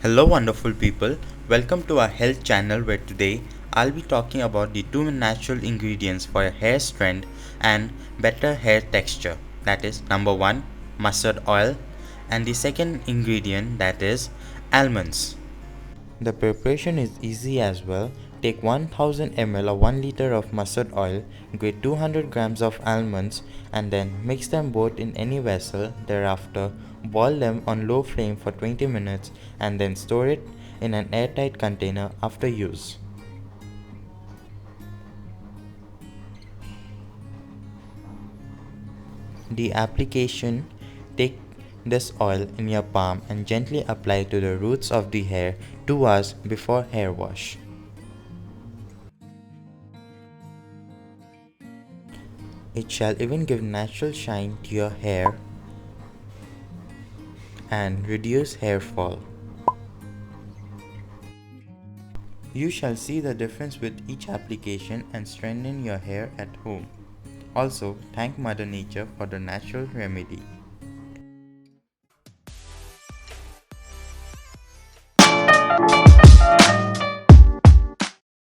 Hello, wonderful people. Welcome to our health channel where today I'll be talking about the two natural ingredients for a hair strength and better hair texture. That is, number one, mustard oil, and the second ingredient, that is almonds. The preparation is easy as well. Take 1000 ml or 1 liter of mustard oil, grate 200 grams of almonds, and then mix them both in any vessel. Thereafter, boil them on low flame for 20 minutes and then store it in an airtight container after use. The application: take this oil in your palm and gently apply to the roots of the hair 2 hours before hair wash. It shall even give natural shine to your hair and reduce hair fall. You shall see the difference with each application and strengthen your hair at home. Also, thank Mother Nature for the natural remedy.